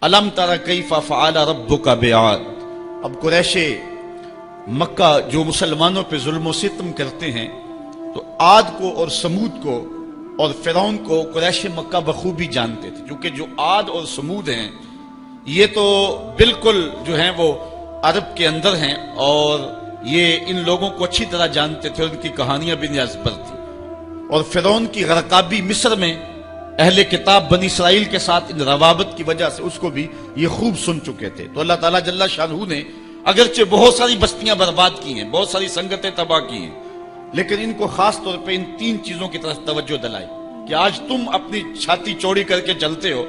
الم تر کیف فعل ربک بعاد۔ اب قریش مکہ جو مسلمانوں پہ ظلم و ستم کرتے ہیں تو عاد کو اور سمود کو اور فرعون کو قریش مکہ بخوبی جانتے تھے، کیونکہ جو عاد اور سمود ہیں یہ تو بالکل جو ہیں وہ عرب کے اندر ہیں، اور یہ ان لوگوں کو اچھی طرح جانتے تھے، ان کی کہانیاں بھی ازبر تھی۔ اور فرعون کی غرقابی مصر میں اہل کتاب بنی اسرائیل کے ساتھ ان روابط کی وجہ سے اس کو بھی یہ خوب سن چکے تھے۔ تو اللہ تعالیٰ جل شانہ نے اگرچہ بہت ساری بستیاں برباد کی ہیں، بہت ساری سنگتیں تباہ کی ہیں، لیکن ان کو خاص طور پہ ان تین چیزوں کی طرف توجہ دلائی کہ آج تم اپنی چھاتی چوڑی کر کے چلتے ہو،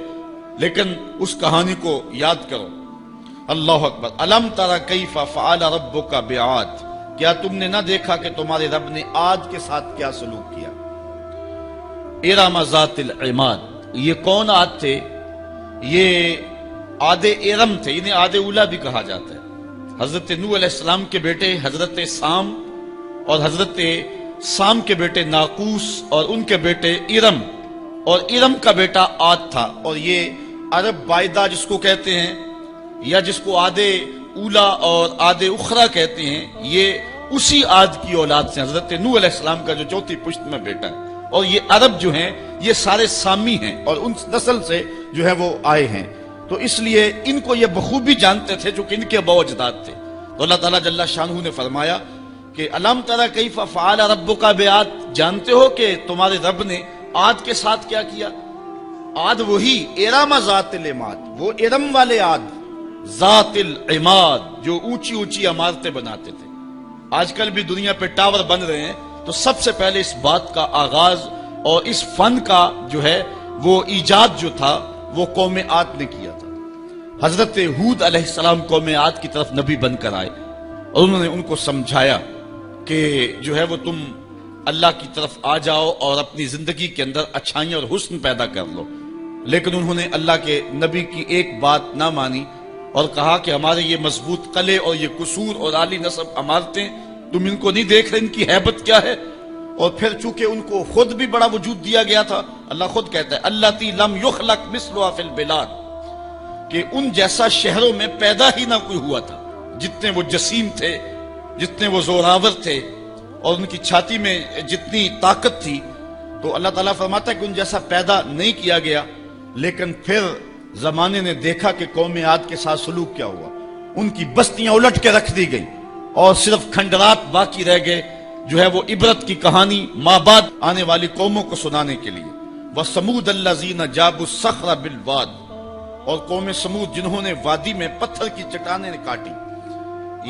لیکن اس کہانی کو یاد کرو۔ اللہ اکبر۔ الم تر کیف فعل ربک بعاد، کیا تم نے نہ دیکھا کہ تمہارے رب نے عاد کے ساتھ کیا سلوک کیا؟ ارم ذات العماد، یہ کون عاد تھے؟ یہ عاد ارم تھے، انہیں عاد اولا بھی کہا جاتا ہے۔ حضرت نوح علیہ السلام کے بیٹے حضرت سام اور حضرت سام کے بیٹے ناقوس اور ان کے بیٹے ارم، اور ارم کا بیٹا عاد تھا، اور یہ عرب بائدہ جس کو کہتے ہیں یا جس کو عاد اولا اور عاد اخرى کہتے ہیں، یہ اسی عاد کی اولاد سے حضرت نوح علیہ السلام کا جو چوتھی پشت میں بیٹا ہے۔ اور یہ عرب جو ہیں یہ سارے سامی ہیں اور ان نسل سے جو ہے وہ آئے ہیں، تو اس لیے ان کو یہ بخوبی جانتے تھے چونکہ ان کے اباء و اجداد تھے۔ تو اللہ تعالیٰ جل شانہ نے فرمایا کہ الم تر کیف فعل ربک بعاد، جانتے ہو کہ تمہارے رب نے عاد کے ساتھ کیا کیا؟ عاد وہی ارم ذات العماد، وہ ارم والے عاد، ذات العماد جو اونچی اونچی عمارتیں بناتے تھے۔ آج کل بھی دنیا پہ ٹاور بن رہے ہیں، تو سب سے پہلے اس بات کا آغاز اور اس فن کا جو ہے وہ ایجاد جو تھا وہ قوم عاد نے کیا تھا۔ حضرت ہود علیہ السلام قوم عاد کی طرف نبی بن کر آئے اور انہوں نے ان کو سمجھایا کہ جو ہے وہ تم اللہ کی طرف آ جاؤ اور اپنی زندگی کے اندر اچھائیاں اور حسن پیدا کر لو، لیکن انہوں نے اللہ کے نبی کی ایک بات نہ مانی اور کہا کہ ہمارے یہ مضبوط قلعے اور یہ قصور اور عالی نصب عمارتیں تم ان کو نہیں دیکھ رہے، ان کی ہیبت کیا ہے؟ اور پھر چونکہ ان کو خود بھی بڑا وجود دیا گیا تھا، اللہ خود کہتا ہے اللاتی لم یخلق مثلها فی البلاد، کہ ان جیسا شہروں میں پیدا ہی نہ کوئی ہوا تھا، جتنے وہ جسیم تھے، جتنے وہ زوراور تھے اور ان کی چھاتی میں جتنی طاقت تھی۔ تو اللہ تعالیٰ فرماتا ہے کہ ان جیسا پیدا نہیں کیا گیا، لیکن پھر زمانے نے دیکھا کہ قوم عاد کے ساتھ سلوک کیا ہوا، ان کی بستیاں الٹ کے رکھ دی گئی اور صرف کھنڈرات باقی رہ گئے، جو ہے وہ عبرت کی کہانی ماں بعد آنے والی قوموں کو سنانے کے لیے۔ وَثَمُودَ الَّذِينَ جَابُوا الصَّخْرَ بِالْوَادِ، اور قوم سمود جنہوں نے وادی میں پتھر کی چٹانیں کاٹی۔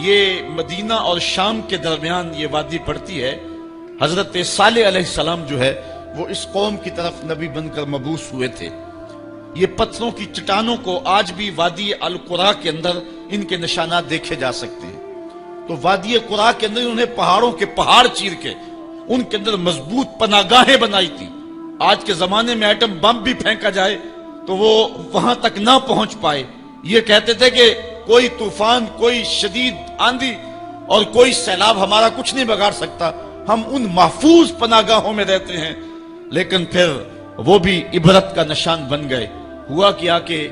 یہ مدینہ اور شام کے درمیان یہ وادی پڑتی ہے۔ حضرت صالح علیہ السلام جو ہے وہ اس قوم کی طرف نبی بن کر مبعوث ہوئے تھے۔ یہ پتھروں کی چٹانوں کو آج بھی وادی القرا کے اندر ان کے نشانات دیکھے جا سکتے ہیں۔ تو وادی قرا کے اندر انہوں نے پہاڑوں کے پہاڑ چیر کے ان کے اندر مضبوط پناہگاہیں بنائی تھی۔ آج کے زمانے میں ایٹم بم بھی پھینکا جائے تو وہ وہاں تک نہ پہنچ پائے۔ یہ کہتے تھے کہ کوئی طوفان، کوئی شدید آندھی اور کوئی سیلاب ہمارا کچھ نہیں بگاڑ سکتا، ہم ان محفوظ پناہگاہوں میں رہتے ہیں۔ لیکن پھر وہ بھی عبرت کا نشان بن گئے۔ ہوا کیا کہ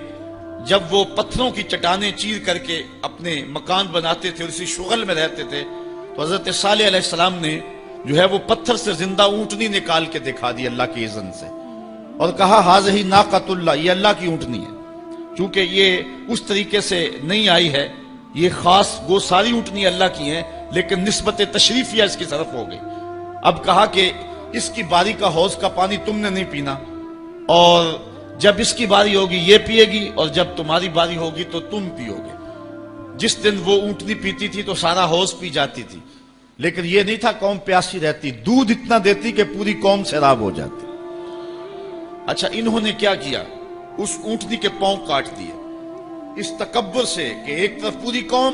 جب وہ پتھروں کی چٹانیں چیر کر کے اپنے مکان بناتے تھے اور اسی شغل میں رہتے تھے، تو حضرت صالح علیہ السلام نے جو ہے وہ پتھر سے زندہ اونٹنی نکال کے دکھا دی اللہ کی اذن سے، اور کہا ہاذہ ناقۃ اللہ، یہ اللہ کی اونٹنی ہے۔ چونکہ یہ اس طریقے سے نہیں آئی ہے، یہ خاص وہ ساری اونٹنی اللہ کی ہیں، لیکن نسبت تشریفیہ اس کی طرف ہو گئی۔ اب کہا کہ اس کی باری کا حوض کا پانی تم نے نہیں پینا، اور جب اس کی باری ہوگی یہ پیے گی، اور جب تمہاری باری ہوگی تو تم پیو گے۔ جس دن وہ اونٹنی پیتی تھی تو سارا حوض پی جاتی تھی، لیکن یہ نہیں تھا قوم پیاسی رہتی، دودھ اتنا دیتی کہ پوری قوم سیراب ہو جاتی۔ اچھا، انہوں نے کیا کیا؟ اس اونٹنی کے پاؤں کاٹ دیے، اس تکبر سے کہ ایک طرف پوری قوم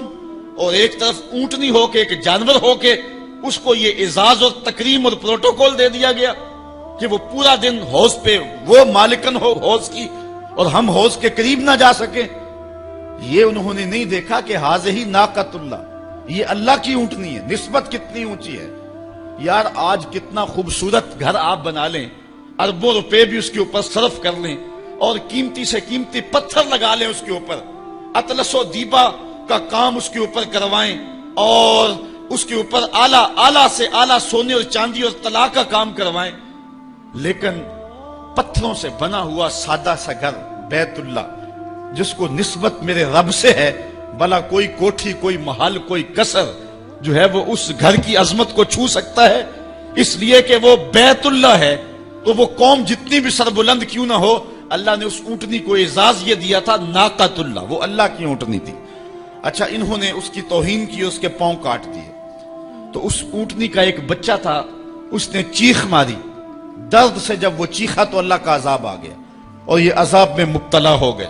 اور ایک طرف اونٹنی ہو کے، ایک جانور ہو کے اس کو یہ اعزاز اور تکریم اور پروٹوکول دے دیا گیا کہ وہ پورا دن حوض پہ وہ مالکن ہو حوض کی اور ہم حوض کے قریب نہ جا سکیں۔ یہ انہوں نے نہیں دیکھا کہ ہاذہ ناقۃ اللہ، یہ اللہ کی اونٹنی ہے، نسبت کتنی اونچی ہے۔ یار آج کتنا خوبصورت گھر آپ بنا لیں، اربوں روپے بھی اس کے اوپر صرف کر لیں، اور قیمتی سے قیمتی پتھر لگا لیں اس کے اوپر، اطلس و دیبا کا کام اس کے اوپر کروائیں، اور اس کے اوپر اعلیٰ سے اعلیٰ سونے اور چاندی اور طلا کا کام کروائیں، لیکن پتھروں سے بنا ہوا سادہ سا گھر بیت اللہ جس کو نسبت میرے رب سے ہے، بھلا کوئی کوٹھی، کوئی محل، کوئی قصر جو ہے وہ اس گھر کی عظمت کو چھو سکتا ہے؟ اس لیے کہ وہ بیت اللہ ہے، تو وہ قوم جتنی بھی سربلند کیوں نہ ہو، اللہ نے اس اونٹنی کو اعزاز یہ دیا تھا ناقۃ اللہ، وہ اللہ کی اونٹنی تھی۔ اچھا، انہوں نے اس کی توہین کی، اس کے پاؤں کاٹ دیے، تو اس اونٹنی کا ایک بچہ تھا، اس نے چیخ ماری، درد سے جب وہ چیخا تو اللہ کا عذاب آ گیا اور یہ عذاب میں مبتلا ہو گئے۔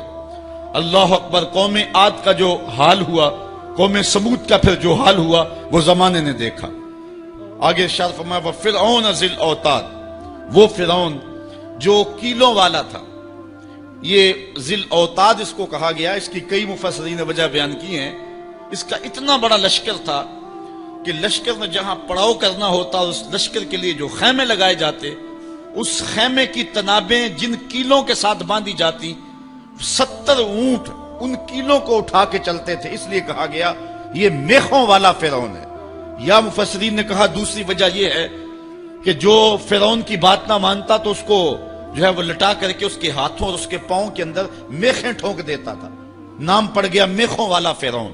اللہ اکبر، قوم عاد کا جو حال ہوا، قوم سمود کا پھر جو حال ہوا، وہ زمانے نے دیکھا۔ آگے ارشاد فرمایا وَفِرْعَوْنَ ذِي الْأَوْتَادِ، وہ فرعون جو کیلوں والا تھا۔ یہ ذی الاوتاد اس کو کہا گیا، اس کی کئی مفسرین نے وجہ بیان کی ہیں۔ اس کا اتنا بڑا لشکر تھا کہ لشکر میں جہاں پڑاؤ کرنا ہوتا، اس لشکر کے لیے جو خیمے لگائے جاتے، اس خیمے کی تنابیں جن کیلوں کے ساتھ باندھی جاتی، 70 اونٹ ان کیلوں کو اٹھا کے چلتے تھے، اس لیے کہا گیا یہ میخوں والا فرعون ہے۔ یا مفسرین نے کہا دوسری وجہ یہ ہے کہ جو فرعون کی بات نہ مانتا تو اس کو جو ہے وہ لٹا کر کے اس کے ہاتھوں اور اس کے پاؤں کے اندر میخیں ٹھونک دیتا تھا، نام پڑ گیا میخوں والا فرعون۔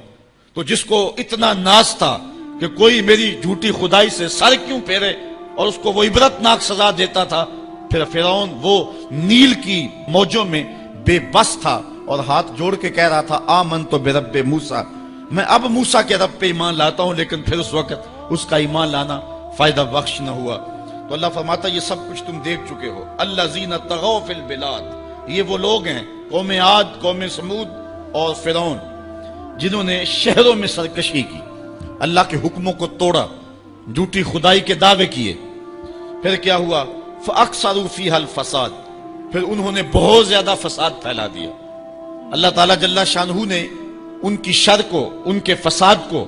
تو جس کو اتنا ناز تھا کہ کوئی میری جھوٹی خدائی سے سر کیوں پھیرے، اور اس کو وہ عبرتناک سزا دیتا تھا، پھر فرعون وہ نیل کی موجوں میں بے بس تھا اور ہاتھ جوڑ کے کہہ رہا تھا آمنت برب موسیٰ، میں اب موسیٰ کے رب پہ ایمان لاتا ہوں، لیکن پھر اس وقت اس کا ایمان لانا فائدہ بخش نہ ہوا۔ تو اللہ فرماتا یہ سب کچھ تم دیکھ چکے ہو۔ الذین طغوا فی البلاد، یہ وہ لوگ ہیں قوم عاد، قوم سمود اور فرعون جنہوں نے شہروں میں سرکشی کی، اللہ کے حکموں کو توڑا، جھوٹی خدائی کے دعوے کیے۔ پھر کیا ہوا؟ فَأَكْثَرُوا فِيهَا الْفَسَادِ، پھر انہوں نے بہت زیادہ فساد پھیلا دیا۔ اللہ تعالیٰ جل شانہ نے ان کی شر کو، ان کے فساد کو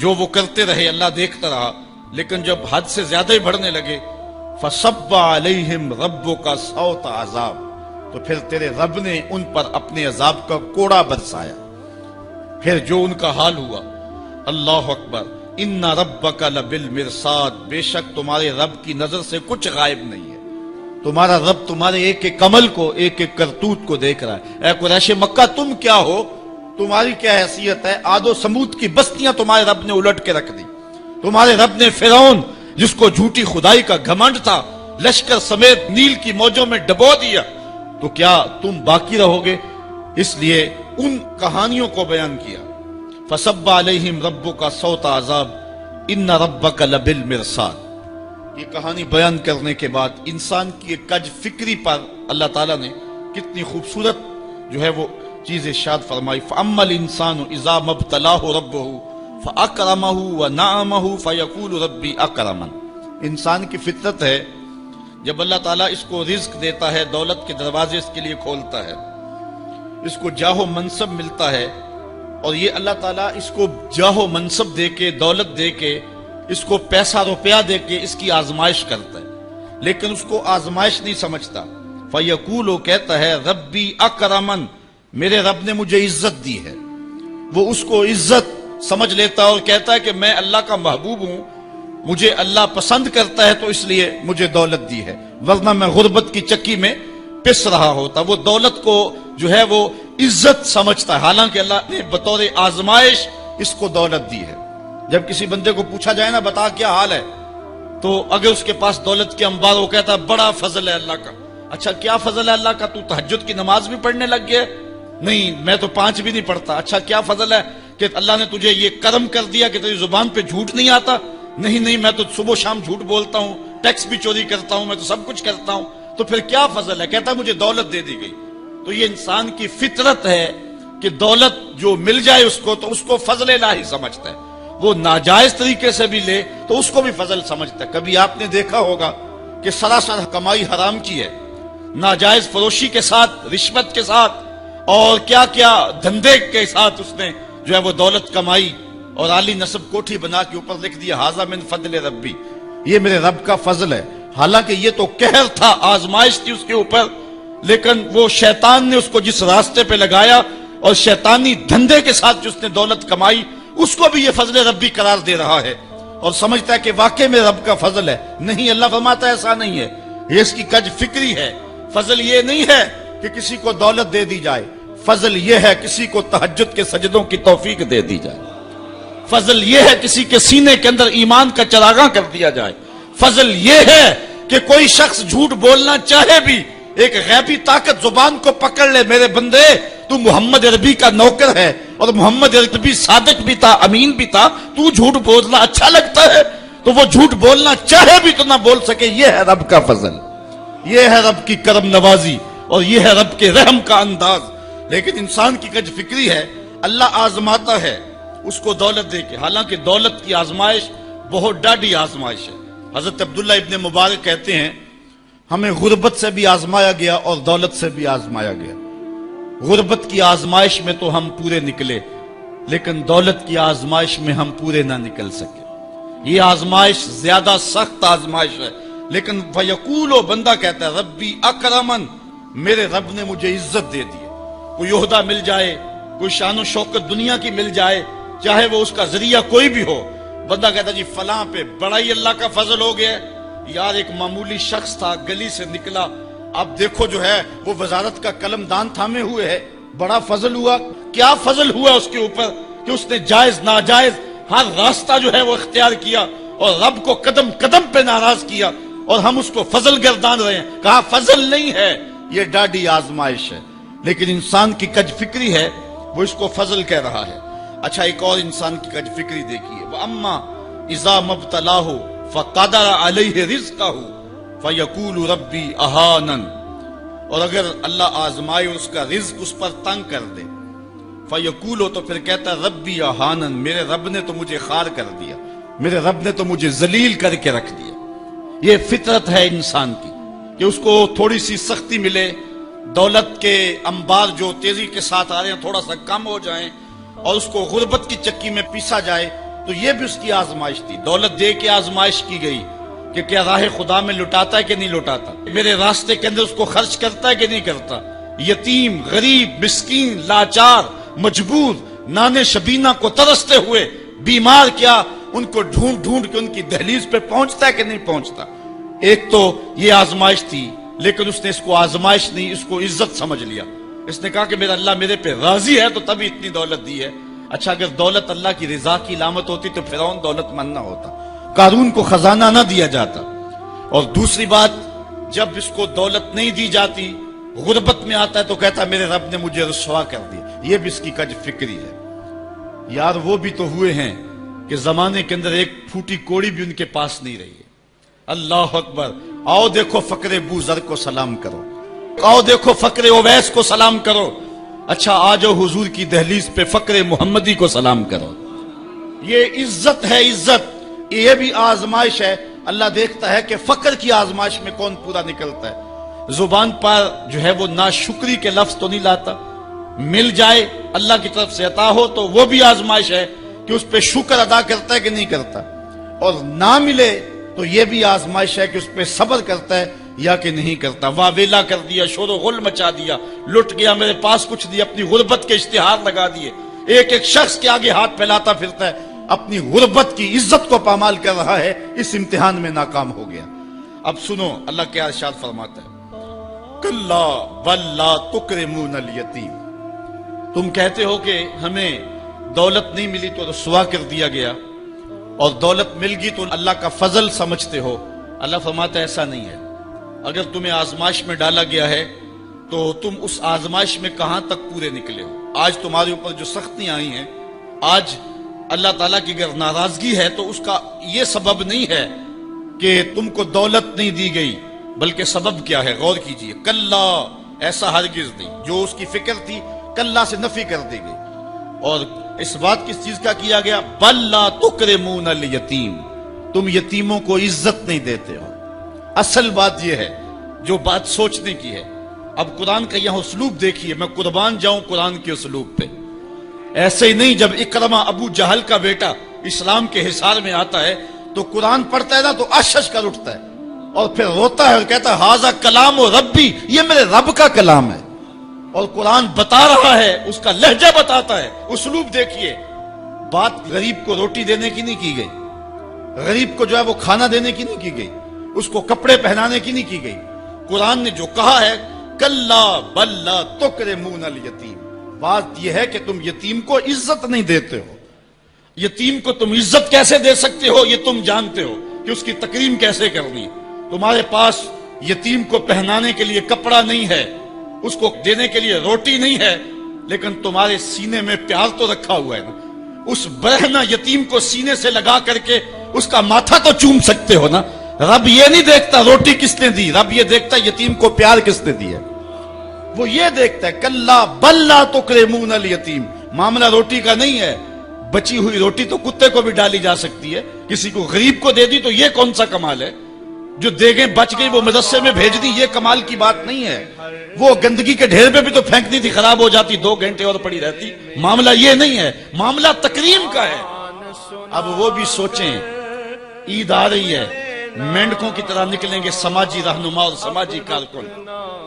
جو وہ کرتے رہے اللہ دیکھتا رہا، لیکن جب حد سے زیادہ ہی بڑھنے لگے فَصَبَّ عَلَيْهِمْ رَبُّكَ صَوْتَ عَذَابٍ، تو پھر تیرے رب نے ان پر اپنے عذاب کا کوڑا برسایا۔ پھر جو ان کا حال ہوا، اللہ اکبر، ان ربک لبالمرصاد، بے شک تمہارے رب کی نظر سے کچھ غائب نہیں ہے، تمہارا رب تمہارے ایک ایک عمل کو، ایک ایک کرتوت کو دیکھ رہا ہے۔ اے قریش مکہ، تم کیا ہو؟ تمہاری کیا حیثیت ہے؟ عاد و سمود کی بستیاں تمہارے رب نے الٹ کے رکھ دی، تمہارے رب نے فرعون جس کو جھوٹی خدائی کا گھمنڈ تھا لشکر سمیت نیل کی موجوں میں ڈبو دیا، تو کیا تم باقی رہو گے؟ اس لیے ان کہانیوں کو بیان کیا۔ فَصَبَّ عَلَيْهِمْ رَبُّكَ صَوْتَ عَذَابٍ إِنَّ رَبَّكَ لَبِالْمِرْصَادِ۔ یہ کہانی بیان کرنے کے بعد انسان کی کج فکری پر اللہ تعالیٰ نے کتنی خوبصورت جو ہے وہ چیز ارشاد فرمائی۔ فَأَمَّا الْإِنسَانُ إِذَا مَا ابْتَلَاهُ رَبُّهُ فَأَكْرَمَهُ وَنَعَمَهُ فَيَقُولُ رَبِّي أَكْرَمَنِ۔ انسان کی فطرت ہے جب اللہ تعالیٰ اس کو رزق دیتا ہے، دولت کے دروازے اس کے لیے کھولتا ہے، اس کو جاہ و منصب ملتا ہے، اور یہ اللہ تعالیٰ اس کو جاہ و منصب دے کے، دولت دے کے، اس کو پیسہ روپیہ دے کے اس کی آزمائش کرتا ہے، لیکن اس کو آزمائش نہیں سمجھتا۔ فَيَقُولُ، وہ کہتا ہے ربی اکرمن، میرے رب نے مجھے عزت دی ہے، وہ اس کو عزت سمجھ لیتا ہے اور کہتا ہے کہ میں اللہ کا محبوب ہوں، مجھے اللہ پسند کرتا ہے تو اس لیے مجھے دولت دی ہے، ورنہ میں غربت کی چکی میں پس رہا ہوتا۔ وہ دولت کو جو ہے وہ عزت سمجھتا ہے، حالانکہ اللہ نے بطور آزمائش اس کو دولت دی ہے۔ جب کسی بندے کو پوچھا جائے نا بتا کیا حال ہے، تو اگر اس کے پاس دولت کے انبار، وہ کہتا ہے بڑا فضل ہے اللہ کا۔ اچھا کیا فضل ہے اللہ کا؟ تو تہجد کی نماز بھی پڑھنے لگ گیا؟ نہیں، میں تو 5 بھی نہیں پڑھتا۔ اچھا کیا فضل ہے کہ اللہ نے تجھے یہ کرم کر دیا کہ تیری زبان پہ جھوٹ نہیں آتا؟ نہیں، میں تو صبح و شام جھوٹ بولتا ہوں، ٹیکس بھی چوری کرتا ہوں، میں تو سب کچھ کرتا ہوں، تو پھر کیا فضل ہے؟ کہتا ہے مجھے دولت دے دی گئی۔ تو یہ انسان کی فطرت ہے کہ دولت جو مل جائے اس کو تو اس کو فضل الہی سمجھتا ہے، وہ ناجائز طریقے سے بھی لے تو اس کو بھی فضل سمجھتا ہے۔ کبھی آپ نے دیکھا ہوگا کہ سراسر کمائی حرام کی ہے، ناجائز فروشی کے ساتھ، رشوت کے ساتھ اور کیا کیا دھندے کے ساتھ اس نے جو ہے وہ دولت کمائی، اور عالی نصب کوٹھی بنا کے اوپر لکھ دیا ھذا من فضل ربی، یہ میرے رب کا فضل ہے۔ حالانکہ یہ تو قہر تھا، آزمائش تھی اس کے اوپر، لیکن وہ شیطان نے اس کو جس راستے پہ لگایا اور شیطانی دھندے کے ساتھ جو اس نے دولت کمائی، اس کو بھی یہ فضل ربی قرار دے رہا ہے اور سمجھتا ہے کہ واقعی میں رب کا فضل ہے۔ نہیں، اللہ فرماتا ہے ایسا نہیں ہے، یہ اس کی کج فکری ہے۔ فضل یہ نہیں ہے کہ کسی کو دولت دے دی جائے، فضل یہ ہے کسی کو تہجد کے سجدوں کی توفیق دے دی جائے، فضل یہ ہے کسی کے سینے کے اندر ایمان کا چراغاں کر دیا جائے، فضل یہ ہے کہ کوئی شخص جھوٹ بولنا چاہے بھی ایک غیبی طاقت زبان کو پکڑ لے، میرے بندے تو محمد عربی کا نوکر ہے اور محمد عربی صادق بھی تھا، امین بھی تھا، تو جھوٹ بولنا اچھا لگتا ہے، تو وہ جھوٹ بولنا چاہے بھی تو نہ بول سکے۔ یہ ہے رب کا فضل، یہ ہے رب کی کرم نوازی اور یہ ہے رب کے رحم کا انداز۔ لیکن انسان کی کج فکری ہے، اللہ آزماتا ہے اس کو دولت دے کے، حالانکہ دولت کی آزمائش بہت ڈاڈی آزمائش ہے۔ حضرت عبداللہ ابن مبارک کہتے ہیں ہمیں غربت سے بھی آزمایا گیا اور دولت سے بھی آزمایا گیا۔ غربت کی آزمائش میں تو ہم پورے نکلے، لیکن دولت کی آزمائش میں ہم پورے نہ نکل سکے۔ یہ آزمائش زیادہ سخت آزمائش ہے، لیکن فیقولو بندہ کہتا ہے ربی اکرمن، میرے رب نے مجھے عزت دے دی، کوئی عہدہ مل جائے، کوئی شان و شوکت دنیا کی مل جائے، چاہے وہ اس کا ذریعہ کوئی بھی ہو، بندہ کہتا جی فلاں پہ بڑا ہی اللہ کا فضل ہو گیا۔ یار ایک معمولی شخص تھا، گلی سے نکلا، اب دیکھو جو ہے وہ وزارت کا قلم دان تھامے ہوئے ہے، بڑا فضل ہوا۔ کیا فضل ہوا اس کے اوپر کہ اس نے جائز ناجائز ہر راستہ جو ہے وہ اختیار کیا اور رب کو قدم قدم پہ ناراض کیا، اور ہم اس کو فضل گردان رہے ہیں۔ کہا فضل نہیں ہے، یہ ڈاڈی آزمائش ہے۔ لیکن انسان کی کج فکری ہے، وہ اس کو فضل کہہ رہا ہے۔ اچھا ایک اور انسان کی کج فکری دیکھیے، وَأَمَّا إِذَا مَبْتَلَاهُ فَقَدَرَ عَلَيْهِ رِزْقَهُ فَيَقُولُ رَبِّي أَهَانَنِ، اور اگر اللہ آزمائے اور اس کا رزق اس پر تنگ کر دے، فَيَقُولُ تو پھر کہتا ہے رَبِّي أَهَانَنِ، میرے رب نے تو مجھے خوار کر دیا، میرے رب نے تو مجھے ذلیل کر کے رکھ دیا۔ یہ فطرت ہے انسان کی کہ اس کو تھوڑی سی سختی ملے، دولت کے انبار جو تیزی کے ساتھ آ رہے ہیں تھوڑا سا کم ہو جائیں اور اس کو غربت کی چکی میں پیسا جائے، تو یہ بھی اس کی آزمائش تھی۔ دولت دے کے آزمائش کی گئی کہ کیا راہ خدا میں لٹاتا ہے کہ نہیں لٹاتا، میرے راستے کے اندر اس کو خرچ کرتا ہے کہ نہیں کرتا۔ یتیم، غریب، مسکین، لاچار، مجبور، نانے شبینہ کو ترستے ہوئے، بیمار، کیا ان کو ڈھونڈ ڈھونڈ کے ان کی دہلیز پہ پہنچتا ہے کہ نہیں پہنچتا۔ ایک تو یہ آزمائش تھی، لیکن اس نے اس کو آزمائش نہیں، اس کو عزت سمجھ لیا۔ اس نے کہا کہ میرا اللہ میرے پہ راضی ہے تو تبھی اتنی دولت دی ہے۔ اچھا اگر دولت اللہ کی رضا کی علامت ہوتی تو فرعون دولت مند نہ ہوتا، قارون کو خزانہ نہ دیا جاتا۔ اور دوسری بات، جب اس کو دولت نہیں دی جاتی، غربت میں آتا ہے تو کہتا ہے میرے رب نے مجھے رسوا کر دیا۔ یہ بھی اس کی کج فکری ہے۔ یار وہ بھی تو ہوئے ہیں کہ زمانے کے اندر ایک پھوٹی کوڑی بھی ان کے پاس نہیں رہی ہے۔ اللہ اکبر، آؤ دیکھو فقر بوذر کو سلام کرو، آؤ دیکھو فقر اویس کو سلام کرو، اچھا آ جاؤ حضور کی دہلیز پہ فقر محمدی کو سلام کرو۔ یہ عزت ہے، عزت، یہ بھی آزمائش ہے۔ اللہ دیکھتا ہے کہ فقر کی آزمائش میں کون پورا نکلتا ہے۔ زبان پر جو ہے وہ ناشکری کے لفظ تو نہیں لاتا، مل جائے اللہ کی طرف سے عطا ہو تو وہ بھی آزمائش ہے کہ اس پہ شکر ادا کرتا ہے کہ نہیں کرتا، اور نہ ملے تو یہ بھی آزمائش ہے کہ اس پہ صبر کرتا ہے یا کہ نہیں کرتا۔ واویلا کر دیا، شور و غل مچا دیا، لٹ گیا، میرے پاس کچھ دیا، اپنی غربت کے اشتہار لگا دیے، ایک ایک شخص کے آگے ہاتھ پھیلاتا پھرتا ہے، اپنی غربت کی عزت کو پامال کر رہا ہے، اس امتحان میں ناکام ہو گیا۔ اب سنو اللہ کیا ارشاد فرماتا ہے، کلا بل لا تکرمون الیتیم، تم کہتے ہو کہ ہمیں دولت نہیں ملی تو رسوا کر دیا گیا، اور دولت مل گئی تو اللہ کا فضل سمجھتے ہو۔ اللہ فرماتا ہے ایسا نہیں ہے، اگر تمہیں آزمائش میں ڈالا گیا ہے تو تم اس آزمائش میں کہاں تک پورے نکلے ہو۔ آج تمہارے اوپر جو سختیاں آئی ہیں، آج اللہ تعالیٰ کی اگر ناراضگی ہے تو اس کا یہ سبب نہیں ہے کہ تم کو دولت نہیں دی گئی، بلکہ سبب کیا ہے، غور کیجئے۔ کلا، ایسا ہرگز نہیں، جو اس کی فکر تھی کلا سے نفی کر دی گئی، اور اس بات کس چیز کا کیا گیا، بل لا تکرمون الیتیم، تم یتیموں کو عزت نہیں دیتے ہو۔ اصل بات یہ ہے جو بات سوچنے کی ہے۔ اب قرآن کا یہاں اسلوب دیکھیے، میں قربان جاؤں قرآن کے اسلوب پہ۔ ایسے ہی نہیں، جب اکرمہ ابو جہل کا بیٹا اسلام کے حصار میں آتا ہے تو قرآن پڑھتا ہے نا تو اشش کر اٹھتا ہے، اور پھر روتا ہے اور کہتا ہے ہاذا کلام و ربی، یہ میرے رب کا کلام ہے۔ اور قرآن بتا رہا ہے، اس کا لہجہ بتاتا ہے، اسلوب دیکھیے۔ بات غریب کو روٹی دینے کی نہیں کی گئی، غریب کو جو ہے وہ کھانا دینے کی نہیں کی گئی، اس کو کپڑے پہنانے کی نہیں کی گئی۔ قرآن نے جو کہا ہے کلا بل لا تکرمون الیتیم، بات یہ ہے کہ تم یتیم کو عزت نہیں دیتے ہو۔ یتیم کو تم عزت کیسے دے سکتے ہو یہ تم جانتے ہو کہ اس کی تکریم کیسے کرنی ہے۔ تمہارے پاس یتیم کو پہنانے کے لیے کپڑا نہیں ہے، اس کو دینے کے لیے روٹی نہیں ہے، لیکن تمہارے سینے میں پیار تو رکھا ہوا ہے نا۔ اس برہنہ یتیم کو سینے سے لگا کر کے اس کا ماتھا تو چوم سکتے ہو نا۔ رب یہ نہیں دیکھتا روٹی کس نے دی، رب یہ دیکھتا یتیم کو پیار کس نے دیا۔ وہ یہ دیکھتا ہے کلا بل لا تکرمون الیتیم، معاملہ روٹی کا نہیں ہے۔ بچی ہوئی روٹی تو کتے کو بھی ڈالی جا سکتی ہے، کسی کو غریب کو دے دی تو یہ کون سا کمال ہے؟ جو دیگیں بچ گئی وہ مدرسے میں بھیج دی، یہ کمال کی بات نہیں ہے۔ وہ گندگی کے ڈھیر پہ بھی تو پھینکنی تھی، خراب ہو جاتی، 2 گھنٹے اور پڑی رہتی۔ معاملہ یہ نہیں ہے، معاملہ تکریم کا ہے۔ اب وہ بھی سوچیں، عید آ رہی ہے، مینڈکوں کی طرح نکلیں گے سماجی رہنما اور سماجی کارکن،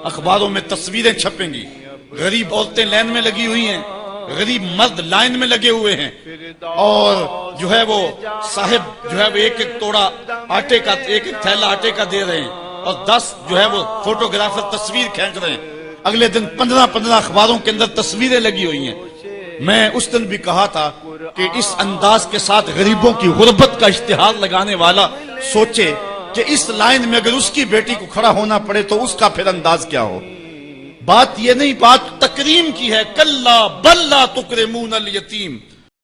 اخباروں میں تصویریں چھپیں گی، غریب عورتیں لائن میں لگی ہوئی ہیں، غریب مرد لائن میں لگے ہوئے ہیں، اور جو ہے وہ صاحب جو ہے وہ ایک ایک توڑا آٹے کا، ایک ایک تھیلا آٹے کا دے رہے ہیں، اور 10 جو ہے وہ فوٹوگرافر تصویر کھینچ رہے ہیں۔ اگلے دن 15 اخباروں کے اندر تصویریں لگی ہوئی ہیں۔ میں اس دن بھی کہا تھا کہ اس انداز کے ساتھ غریبوں کی غربت کا اشتہار لگانے والا سوچے کہ اس لائن میں اگر اس کی بیٹی کو کھڑا ہونا پڑے تو اس کا پھر انداز کیا ہو۔ بات یہ نہیں، بات تکریم کی ہے۔ کلا بل لا تکرمون الیتیم،